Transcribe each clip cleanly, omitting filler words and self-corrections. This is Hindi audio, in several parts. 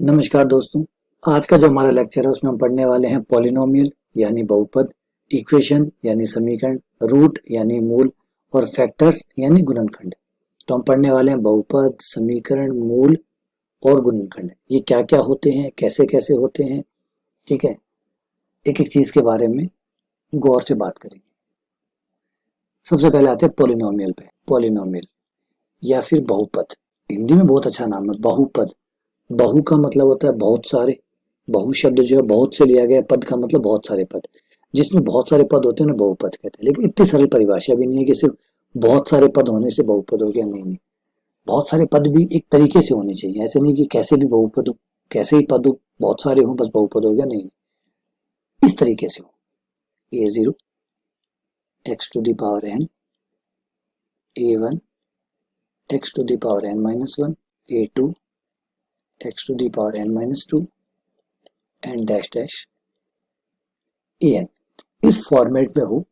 नमस्कार दोस्तों। आज का जो हमारा लेक्चर है उसमें हम पढ़ने वाले हैं पॉलिनोमियल यानी बहुपद, इक्वेशन यानी समीकरण, रूट यानी मूल और फैक्टर्स यानी गुणनखंड। तो हम पढ़ने वाले हैं बहुपद, समीकरण, मूल और गुणनखंड। ये क्या क्या होते हैं, कैसे कैसे होते हैं, ठीक है। एक एक चीज के बारे में गौर से बात करेंगे। सबसे पहले आते हैं पॉलिनोमियल पे। पॉलिनोमियल या फिर बहुपद, हिंदी में बहुत अच्छा नाम है बहुपद। बहु का मतलब होता है बहुत सारे। बहु शब्द जो है बहुत से लिया गया, पद का मतलब बहुत सारे पद। जिसमें बहुत सारे पद होते हैं ना बहुपद कहते हैं। लेकिन इतनी सरल परिभाषा भी नहीं है कि सिर्फ बहुत सारे पद होने से बहुपद हो गया, नहीं नहीं। बहुत सारे पद भी एक तरीके से होने चाहिए, ऐसे नहीं कि कैसे भी बहुपद हो, कैसे ही पद हो, बहुत सारे हो बस बहुपद हो गया, नहीं। इस तरीके से हो, a0 x to the power n, a1 x to the power n-1, a2 x to the power n-2 and dash dash an। इस फॉर्मेट में हो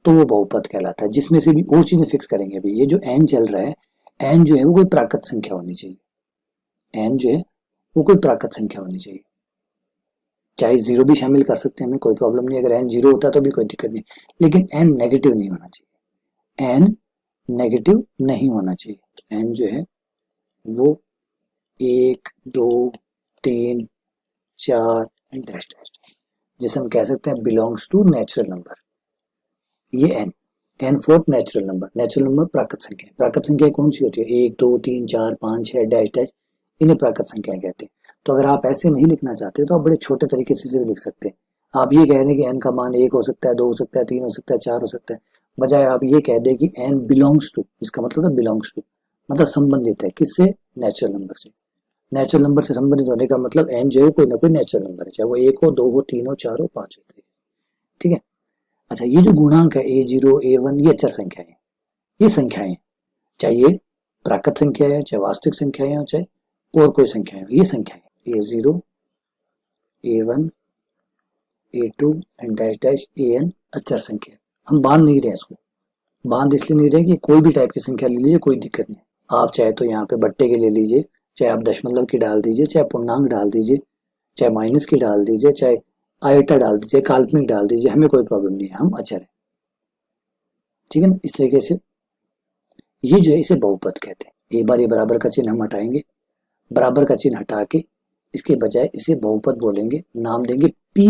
तो वो बहुपद कहलाता है। जिसमें से भी और चीजें फिक्स करेंगे। अभी ये जो n चल रहा है, n जो है वो कोई प्राकृत संख्या होनी चाहिए। n जो है वो कोई प्राकृत संख्या होनी चाहिए। चाहे जीरो भी शामिल कर सकते हैं, हमें कोई प्रॉब्लम नहीं। अगर n जीरो होता तो भी कोई दिक्कत नहीं, लेकिन n नेगेटिव नहीं होना चाहिए। n नेगेटिव नहीं होना चाहिए। तो n जो है वो 1, 2, 3, 4 एंड डैश डैश, जिसे हम कह सकते हैं बिलोंग्स टू नेचुरल नंबर। ये n fourth natural number. Natural number प्राकृत संख्या। प्राकृत संख्या कौन सी होती है? 1, 2, 3, 4, 5, 6 डैश डैश, इन्हें प्राकृत संख्याएं कहते हैं। तो अगर आप ऐसे नहीं लिखना चाहते तो आप बड़े छोटे तरीके से भी लिख सकते हैं। आप ये कह रहे हैं कि n का मान 1 हो सकता है, 2 हो सकता है, 3 हो सकता है, 4 हो सकता है, बजाय आप ये कह दें कि n बिलोंग्स टू। इसका मतलब है बिलोंग्स टू, मतलब संबंधित है किससे? नेचुरल नंबर से। नेचुरल नंबर से संबंधित होने का मतलब n जो है कोई ना कोई नेचुरल नंबर है, चाहे वो 1 हो, 2 हो, 3 हो, 4 हो, 5 हो, ठीक है। अच्छा, ये जो गुणांक है a0 a1, ये अचर संख्या है। ये संख्याएं, चाहे ये प्राकृत संख्या है, चाहे वास्तविक संख्याएं हो, चाहे और कोई संख्या है, ये संख्याएं a0 a1 a2 and dash dash an अचर संख्या। हम बांध नहीं रहे इसको। बांध इसलिए नहीं रहे कि कोई भी टाइप की संख्या ले लीजिए, कोई दिक्कत नहीं। आप चाहे तो यहाँ पे बट्टे के ले लीजिए, चाहे आप दशमलव की डाल दीजिए, चाहे पूर्णांक डाल दीजिए, चाहे माइनस की डाल दीजिए, चाहे आयटा डाल दीजिए, काल्पनिक डाल दीजिए, हमें कोई प्रॉब्लम नहीं है, हम अचर है, ठीक है ना। इस तरीके से ये जो है इसे बहुपद कहते हैं। एक बार ये बराबर का चिन्ह हम हटाएंगे। बराबर का चिन्ह हटा के इसके बजाय इसे बहुपद बोलेंगे। नाम देंगे p।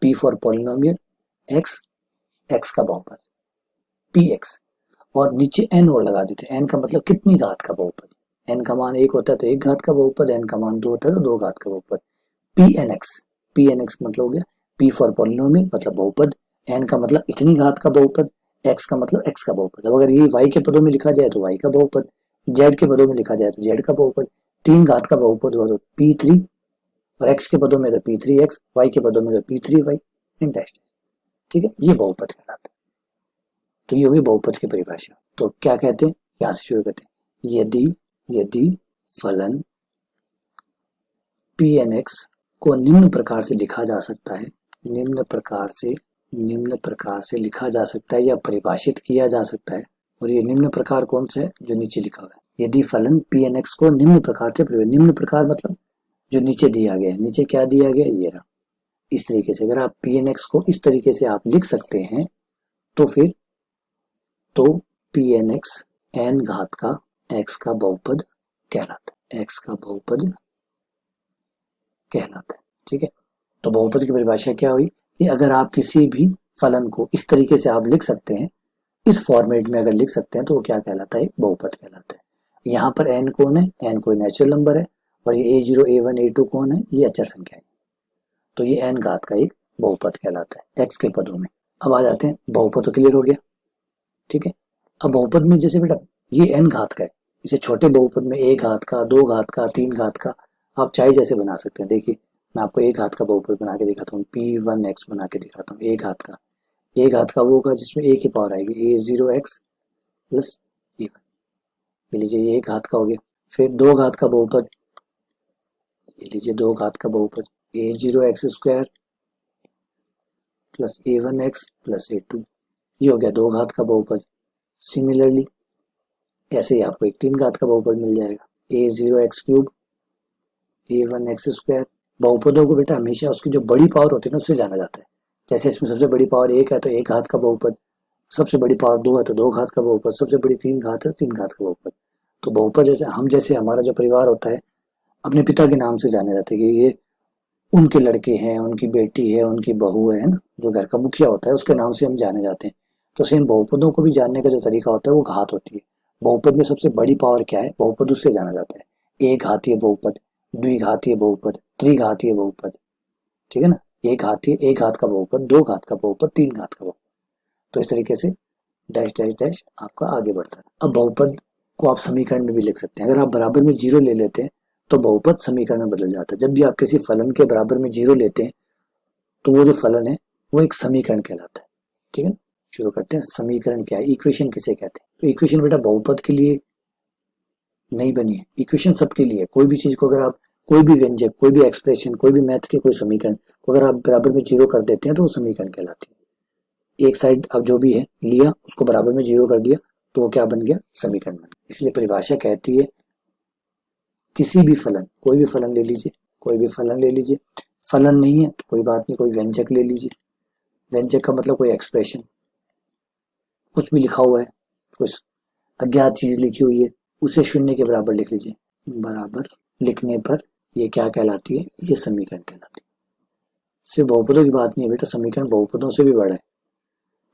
p for polynomial, x, x का बहुपद px। और नीचे n और लगा देते हैं। n का मतलब कितनी घात का बहुपद। n का मान 1 होता है तो 1 घात का बहुपद, n का मान 2 होता है तो 2 घात का बहुपद। pnx, pnx मतलब हो गया p फॉर पॉलिनोमियल मतलब बहुपद, n का मतलब इतनी घात का बहुपद, x का मतलब x का बहुपद। अब अगर ये y के पदों में लिखा जाए तो y का बहुपद, z के पदों में लिखा जाए तो z का बहुपद। 3 घात का बहुपद हुआ तो p3, और x के पदों में तो p3x, y के पदों में तो p3y एंड डैश, ठीक है। ये बहुपद कहलाता है। तो ये होगी बहुपद की परिभाषा। तो क्या कहते हैं, यहां से शुरू करते हैं। यदि यदि फलन pnx को निम्न प्रकार से लिखा जा सकता है, निम्न प्रकार से लिखा जा सकता है या परिभाषित किया जा सकता है। और ये निम्न प्रकार कौन सा है? जो नीचे लिखा हुआ है। यदि फलन pnx को निम्न प्रकार से, निम्न प्रकार मतलब जो नीचे दिया गया है। नीचे क्या दिया गया? ये रहा। इस तरीके से अगर आप pnx को इस तरीके से आप लिख सकते हैं तो फिर तो pnx n घात का x का बहुपद कहलाता है। x का बहुपद कहलाता है, ठीक है। तो बहुपद की परिभाषा क्या हुई कि अगर आप किसी भी फलन को इस तरीके से आप लिख सकते हैं, इस फॉर्मेट में अगर लिख सकते हैं तो वो क्या कहलाता है? बहुपद कहलाता है। यहाँ पर n कौन है? n कोई नेचुरल नंबर है। और ये a0 a1 a2 कौन है? ये अचर संख्या है। तो ये n घात का एक बहुपद कहलाता है x के पदों में। अब आ जाते हैं, बहुपद तो क्लियर हो गया, ठीक है। अब बहुपद में जैसे बेटा ये n घात का है, इसे छोटे बहुपद में 1 घात का, 2 घात का, 3 घात का आप चाहे जैसे बना सकते हैं। देखिए मैं आपको 1 घात का बहुपद बना के दिखाता हूँ, p1x बना के दिखाता हूँ। 1 घात का, 1 घात का वो होगा जिसमें a की पावर आएगी a0x प्लस a1। ये लीजिए ये 1 घात का हो गया। फिर 2 घात का बहुपद, ये लीजिए 2 घात का बहुपद a0x square plus a1x plus a2। ये हो गया 2 घात का बहुपद। सिमिलरली ऐसे ही आपको एक 3 घात का बहुपद मिल जाएगा, a0x³ a1x²। बहुपदों को बेटा हमेशा उसकी जो बड़ी पावर होती है ना उससे जाना जाता है। जैसे इसमें सबसे बड़ी पावर 1 है तो 1 घात का बहुपद, सबसे बड़ी पावर 2 है तो 2 घात का बहुपद, सबसे बड़ी 3 घात है तो 3 घात का बहुपद। तो बहुपद जैसे हमारा जो परिवार होता है अपने पिता के नाम से जाने जाते हैं कि ये उनके लड़के हैं, उनकी बेटी है, उनकी बहू है ना, जो घर का मुखिया होता है उसके नाम से हम जाने जाते हैं। तो सेम बहुपदों को भी जानने का जो तरीका होता है वो घात होती है। बहुपद में सबसे बड़ी पावर क्या है, बहुपद उससे जाना जाता है। एक घातीय बहुपद, द्विघातीय बहुपद, त्रिघातीय बहुपद, ठीक है ना। एक घात का बहुपद, 2 घात का बहुपद, 3 घात का बहुपद। तो इस तरीके से डैश डैश डैश आपका आगे बढ़ता है। अब बहुपद को आप समीकरण में भी लिख सकते हैं। अगर आप बराबर में 0 ले लेते हैं तो बहुपद समीकरण में बदल जाता है। जब भी आप किसी फलन के बराबर में 0 लेते हैं तो वो जो फलन है वो एक समीकरण कहलाता है, ठीक है। शुरू करते हैं। समीकरण क्या है, इक्वेशन किसे कहते हैं। तो इक्वेशन बेटा बहुपद के लिए नहीं बनी है, इक्वेशन सबके लिए। कोई भी चीज को अगर आप, कोई भी व्यंजक, कोई भी एक्सप्रेशन, कोई भी मैथ के कोई समीकरण को अगर आप बराबर में 0 कर देते हैं तो वो समीकरण कहलाती है। एक साइड अब जो भी है लिया उसको बराबर में 0 कर दिया तो वो क्या बन गया, समीकरण बन गया। इसलिए परिभाषा कहती है किसी भी फलन, कोई भी फलन ले लीजिए, कोई भी फलन ले लीजिए। फलन नहीं है तो कोई बात नहीं, कोई व्यंजक ले लीजिए। व्यंजक का मतलब कोई एक्सप्रेशन, कुछ भी लिखा हुआ है, कुछ अज्ञात चीज लिखी हुई है, उसे 0 के बराबर लिख लीजिए। बराबर लिखने पर ये क्या कहलाती है, ये समीकरण कहलाती है। सिर्फ बहुपदों की बात नहीं है बेटा, समीकरण बहुपदों से भी बड़ा है।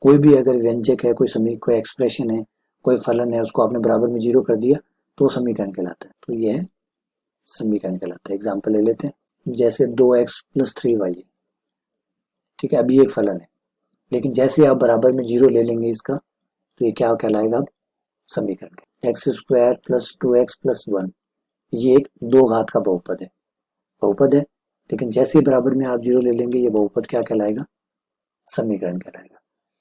कोई भी अगर व्यंजक है, कोई एक्सप्रेशन है, कोई फलन है, उसको आपने बराबर में 0 कर दिया तो समीकरण कहलाता है। तो ये है समीकरण कहलाता है। एग्जाम्पल ले लेते हैं। जैसे 2x + 3y है, ठीक है। अभी एक फलन है, लेकिन जैसे आप बराबर में 0 ले लेंगे इसका तो ये क्या कहलाएगा, अब समीकरण। x² + 2x + 1 ये एक 2 घात का बहुपद है, बहुपद है। लेकिन जैसे ही बराबर में आप 0 ले लेंगे ये बहुपद क्या कहलाएगा, समीकरण कहलाएगा।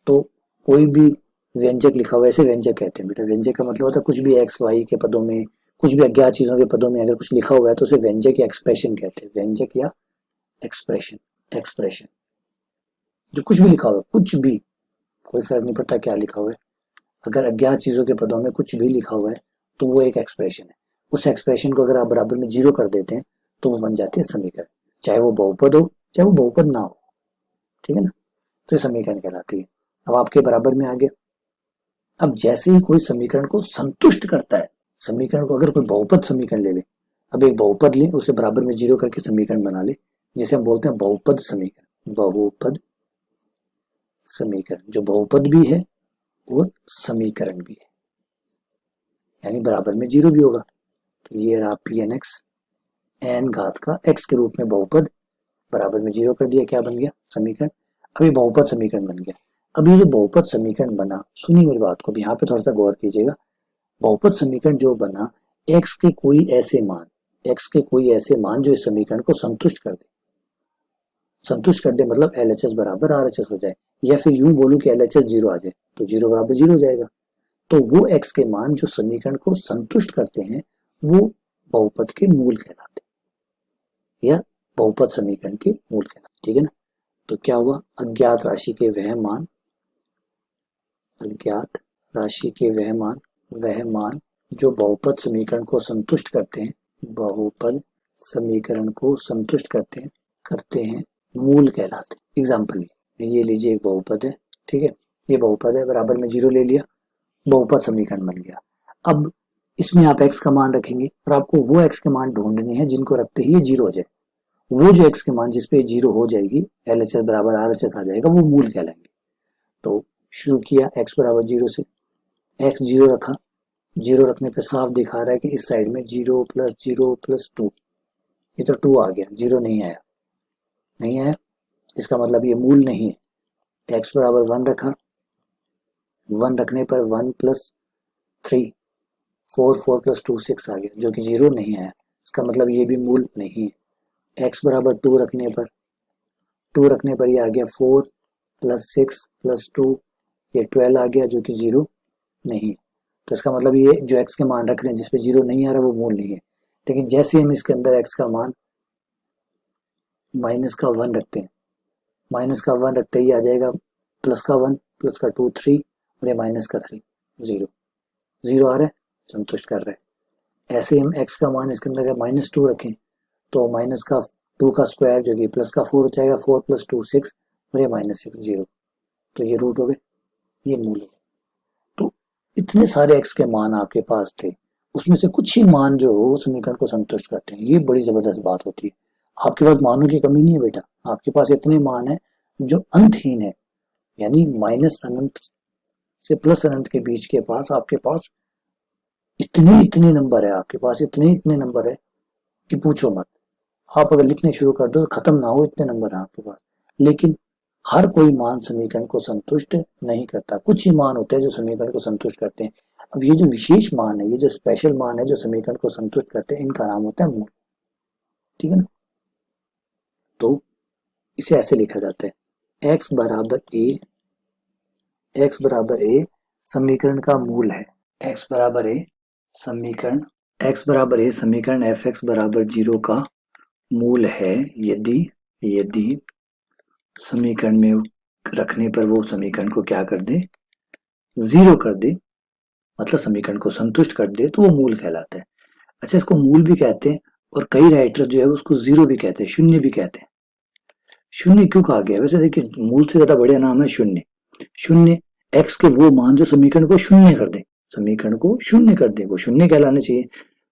तो कोई भी व्यंजक लिखा हुआ है, ऐसे व्यंजक कहते हैं बेटा। व्यंजक का मतलब होता है कुछ भी x y के पदों में, कुछ भी अज्ञात चीजों के पदों में अगर कुछ लिखा हुआ है तो उसे व्यंजक या एक्सप्रेशन कहते हैं। व्यंजक या एक्सप्रेशन, एक्सप्रेशन जो कुछ भी लिखा हुआ है, कुछ भी, कोई फर्क नहीं पड़ता क्या लिखा हुआ है। अगर अज्ञात चीजों के पदों में कुछ भी लिखा हुआ है तो वो एक एक्सप्रेशन है। उस एक्सप्रेशन को अगर आप बराबर में 0 कर देते हैं तो वो बन जाती है समीकरण, चाहे वो बहुपद हो चाहे वो बहुपद ना हो, ठीक है ना। तो ये समीकरण कहलाती है। अब आपके बराबर में आ गया। अब जैसे ही कोई समीकरण को संतुष्ट करता है, समीकरण को अगर कोई बहुपद समीकरण ले ले, अब एक बहुपद ले उसे बराबर में 0 करके समीकरण बना ले, जिसे हम बोलते हैं बहुपद समीकरण। बहुपद समीकरण जो बहुपद भी है और समीकरण भी है, यानी बराबर में 0 भी होगा। तो ये रहा Pnx, n घात का x के रूप में बहुपद, बराबर में 0 कर दिया, क्या बन गया, समीकरण। अभी बहुपद समीकरण बन गया। अब ये जो बहुपद समीकरण बना, सुनिए मेरी बात को, अब यहाँ पे थोड़ा सा गौर कीजिएगा। बहुपद समीकरण जो बना, x के कोई ऐसे मान, x के कोई ऐसे मान जो इस समीकरण को संतुष्ट कर दे। संतुष्ट कर दे मतलब LHS बराबर RHS हो जाए, या फिर यूं बोलूं कि LHS 0 आ जाए तो 0 बराबर 0 हो जाएगा। तो वो x के मान जो समीकरण को संतुष्ट करते हैं वो बहुपद के मूल कहलाते हैं, या बहुपद समीकरण के मूल कहलाते, ठीक है ना। तो क्या हुआ, अज्ञात राशि के वह मान, अज्ञात राशि के वह मान जो बहुपद समीकरण को संतुष्ट करते हैं, बहुपद समीकरण को संतुष्ट करते हैं मूल कहलाते हैं। एग्जाम्पल ये लीजिए, एक बहुपद है, ठीक है। ये बहुपद है, बराबर में 0 ले लिया, बहुपद समीकरण बन गया। अब इसमें आप x का मान रखेंगे और आपको वो x के मान ढूंढने हैं जिनको रखते ही ये 0 हो जाए। वो जो x के मान जिसपे 0 हो जाएगी, LHS बराबर RHS आ जाएगा, वो मूल कहलाएंगे। तो शुरू किया x बराबर 0 से, x 0 रखा, 0 रखने पे साफ दिखा रहा है कि इस साइड में 0 + 0 + 2, ये तो 2 आ गया, 0 नहीं आया, नहीं आया, इसका मतलब ये मूल नहीं है। x बराबर 1 रखा, 1 रखने पर 1 + 3 4, 4 + 2 6 आ गया, जो कि 0 नहीं आया, इसका मतलब ये भी मूल नहीं है। x बराबर 2 रखने पर ये आ गया 4 + 6 + 2, ये 12 आ गया, जो कि 0 नहीं है। तो इसका मतलब ये जो x के मान रख रहे हैं जिसपे 0 नहीं आ रहा वो मूल नहीं है। लेकिन जैसे हम इसके अंदर x का मान -1 रखते हैं, -1 रखते ही आ जाएगा +1, +2 3 और ये -3, जीरो, जीरो आ रहा है, संतुष्ट कर रहा है। ऐसे ही हम x का मान इसके अंदर -2 रखें तो माइनस का 2 का स्क्वायर जो कि प्लस का 4 हो जाएगा, 4 + 2 6 और ये -6 0। तो ये रूट हो गए, ये मूल हो गए। तो इतने सारे x के मान आपके पास थे, उसमें से कुछ ही मान जो हो समीकरण को संतुष्ट करते हैं। ये बड़ी जबरदस्त बात होती है। आपके पास मानों की कमी नहीं है बेटा, आपके पास इतने मान है जो अंतहीन है, यानी माइनस अनंत से प्लस अनंत के बीच के पास आपके पास इतने इतने नंबर है, आपके पास इतने इतने नंबर है कि पूछो मत। आप अगर लिखने शुरू कर दो खत्म ना हो, इतने नंबर है आपके पास। लेकिन हर कोई मान समीकरण को संतुष्ट नहीं करता, कुछ ही मान होते हैं जो समीकरण को संतुष्ट करते हैं। अब ये जो विशेष मान है, ये जो स्पेशल मान है जो समीकरण को संतुष्ट करते हैं, इनका नाम होता है मूल। ठीक है ना। तो इसे ऐसे लिखा जाता है x बराबर a समीकरण का मूल है। x बराबर a समीकरण एफ एक्स बराबर 0 का मूल है यदि समीकरण में रखने पर वो समीकरण को क्या कर दे, 0 कर दे, मतलब समीकरण को संतुष्ट कर दे, तो वो मूल कहलाता है। अच्छा, इसको मूल भी कहते हैं और कई राइटर्स जो है उसको 0 भी कहते हैं, शून्य भी कहते हैं। शून्य क्यों कहा गया? वैसे देखिए, मूल से ज्यादा बढ़िया नाम है शून्य। शून्य एक्स के वो मान जो समीकरण को शून्य कर दे, समीकरण को शून्य कर दे, वो शून्य कहलाने चाहिए।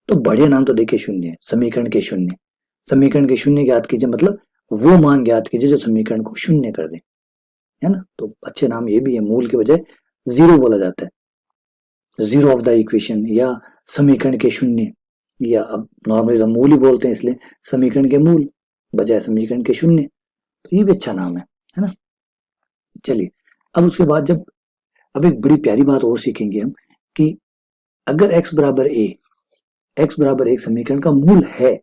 तो बढ़िया नाम तो देखिए शून्य है, समीकरण के शून्य। समीकरण के शून्य ज्ञात कीजिए, मतलब वो मान ज्ञात कीजिए जो समीकरण को शून्य कर दे, है ना। तो अच्छे नाम ये भी है, मूल के बजाय 0 बोला जाता है, 0 ऑफ द इक्वेशन या समीकरण के शून्य, या अब नॉर्मली मूल ही बोलते हैं, इसलिए समीकरण के मूल बजाय समीकरण के शून्य। तो ये भी अच्छा नाम है ना। चलिए, अब उसके बाद जब अब एक बड़ी प्यारी बात और सीखेंगे हम कि अगर x बराबर एक समीकरण का मूल है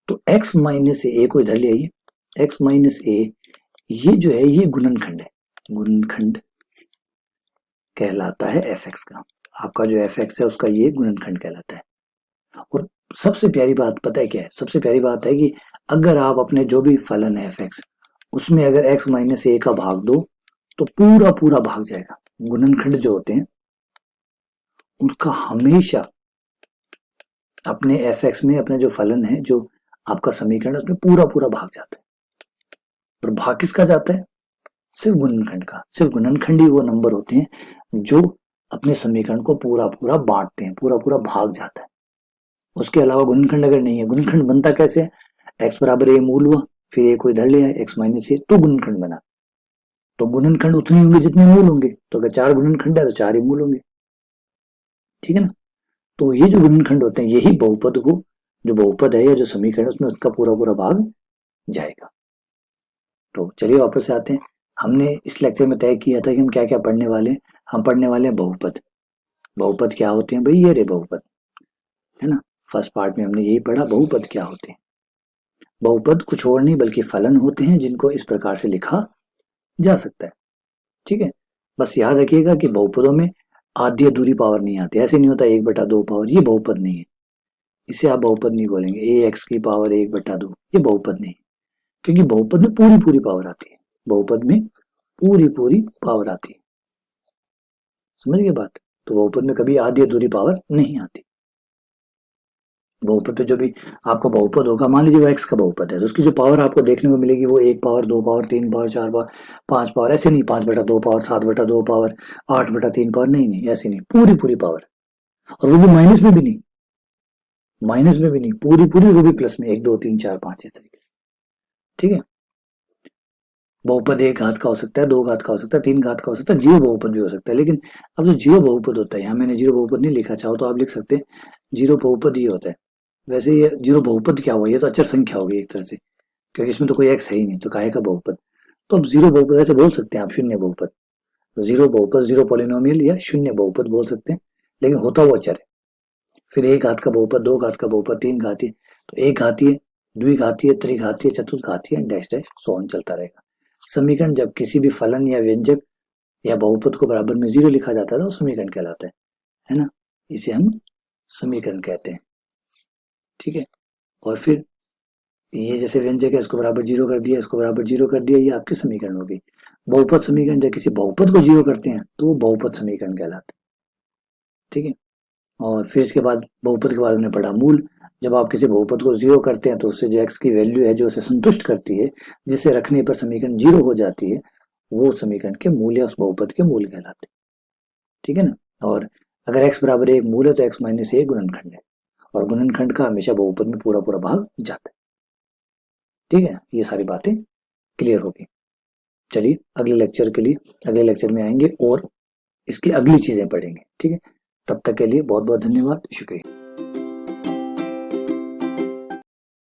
तो x माइनस ए को इधर ले आइए। x माइनस ए ये जो है ये गुणनखंड है, गुणनखंड कहलाता है fx का। आपका जो fx है उसका ये गुणनखंड कहलाता है। और सबसे प्यारी बात पता है क्या है? सबसे प्यारी बात है कि अगर आप अपने जो भी फलन है fx उसमें अगर x माइनस ए का भाग दो तो पूरा पूरा भाग जाएगा। गुणनखंड जो होते हैं उनका हमेशा अपने fx में अपने जो फलन है, जो आपका समीकरण है, उसमें पूरा पूरा भाग जाता है। और भाग किसका जाता है? सिर्फ गुणनखंड का। सिर्फ गुणनखंड ही वो नंबर होते हैं जो अपने समीकरण को पूरा पूरा बांटते हैं, पूरा पूरा भाग जाता है। उसके अलावा गुणनखंड अगर नहीं है, गुणनखंड बनता कैसे है? x बराबर a मूल हुआ, फिर a को इधर ले आए x माइनस ए, तो गुणनखंड बना। तो गुणनखंड उतने होंगे जितने मूल होंगे। तो अगर 4 गुणनखंड है तो 4 ही मूल होंगे। ठीक है ना। तो ये जो गुणनखंड होते हैं यही बहुपद को, जो बहुपद है या जो समीकरण है उसमें उसका पूरा पूरा भाग जाएगा। तो चलिए वापस से आते हैं। हमने इस लेक्चर में तय किया था कि हम क्या क्या पढ़ने वाले हैं। हम पढ़ने वाले हैं बहुपद। बहुपद क्या होते हैं भाई? ये रे बहुपद, है ना। फर्स्ट पार्ट में हमने यही पढ़ा, बहुपद क्या होते हैं। बहुपद कुछ और नहीं बल्कि फलन होते हैं जिनको इस प्रकार से लिखा जा सकता है। ठीक है, बस याद रखिएगा कि बहुपदों में आधी अधूरी पावर नहीं आती। ऐसे नहीं होता 1/2 पावर, ये बहुपद नहीं है। इसे आप बहुपद नहीं बोलेंगे। ax की पावर 1/2 ये बहुपद नहीं, क्योंकि बहुपद में पूरी पूरी पावर आती है। बहुपद में पूरी पूरी पावर आती है, समझ गए बात। तो बहुपद में कभी आधी अधूरी पावर नहीं आती। बहुपद पे जो भी आपका बहुपद होगा, मान लीजिए वो x का बहुपद है, तो उसकी जो पावर आपको देखने को मिलेगी वो 1 power, 2 power, 3 power, 4 power, 5 power, ऐसे नहीं 5/2 पावर, 7/2 पावर, 8/3 पावर, नहीं ऐसे नहीं, पूरी पूरी पावर। और वो भी माइनस में भी नहीं, पूरी पूरी, वो भी प्लस में 1 2 3 4 5 इस तरीके। ठीक है। बहुपद 1 घात का हो सकता है, 2 घात का हो सकता है, 3 घात का हो सकता है, जीरो बहुपद भी हो सकता है। लेकिन अब जो जीरो बहुपद होता है, यहाँ मैंने जीरो बहुपद नहीं लिखा, चाहो तो आप लिख सकते हैं जीरो बहुपद ही होता है। वैसे ये जीरो बहुपद क्या हुआ? ये तो अचर संख्या होगी एक तरह से, क्योंकि इसमें तो कोई एक्स है ही नहीं, तो काहे का बहुपद। तो अब जीरो बहुपद ऐसे बोल सकते हैं आप, शून्य बहुपद, जीरो बहुपद, जीरो पॉलिनोमियल या शून्य बहुपद बोल सकते हैं, लेकिन होता वो अचर है। फिर 1 घात का बहुपद, 2 घात का बहुपद, 3 घातीय, तो 1 घातीय, द्विघातीय, त्रिघातीय, चतुर्घातीय, डैश डैश सो ऑन चलता रहेगा। समीकरण जब किसी भी फलन या व्यंजक या बहुपद को बराबर में 0 लिखा जाता है तो समीकरण कहलाता है ना। इसे हम समीकरण कहते हैं। ठीक है। और फिर ये जैसे व्यंजक है, इसको बराबर 0 कर दिया, इसको बराबर 0 कर दिया, ये आपकी समीकरण हो गई। बहुपद समीकरण जब किसी बहुपद को 0 करते हैं तो वो बहुपद समीकरण कहलाता है। ठीक है। और फिर इसके बाद बहुपद के बाद हमने पढ़ा मूल। जब आप किसी बहुपद को जीरो करते हैं तो उससे जो एक्स की वैल्यू है जो उसे संतुष्ट करती है, जिसे रखने पर समीकरण जीरो हो जाती है, वो समीकरण के मूल या उस बहुपद के मूल कहलाते हैं। ठीक है ना। और अगर एक्स बराबर एक मूल है तो एक्स माइनस ए गुणनखंड है, और गुणनखंड का हमेशा बहुपद में पूरा पूरा भाग जाता है। ठीक है, ये सारी बातें क्लियर होगी। चलिए अगले लेक्चर में आएंगे और इसकी अगली चीजें पढ़ेंगे। ठीक है, तब तक के लिए बहुत बहुत धन्यवाद, शुक्रिया।